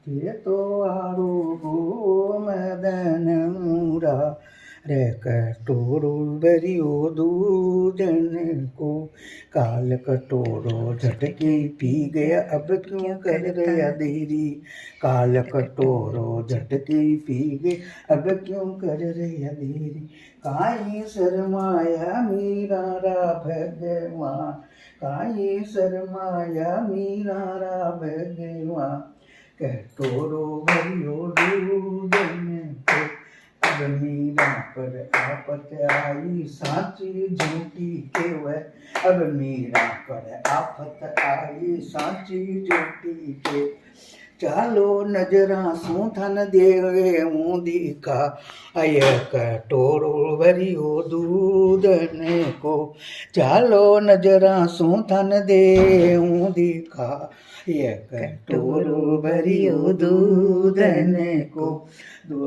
ये तो आरो मदन मुरा रे कटोरो भरियो दूधन को काल कटोरो झटके पी गया अब क्यों कर रहा देरी काल कटोरो झटके पी गया अब क्यों कर रहा देरी काई शर्माया मीरा रा भगवान काई शर्माया मीरा रा भगवान कटोरो भरियो दूधन को अब मीरा पर आफत आई साची झूठी केवल अब मीरा पर आफत आई साची झूठी के चालो नजरा सूं थन देवे ऊंधी का अय कटोरो भरियो दूधन को चालो नजरा सूं थन दे ऊंधी का ये कटोरो भरियो दूधन को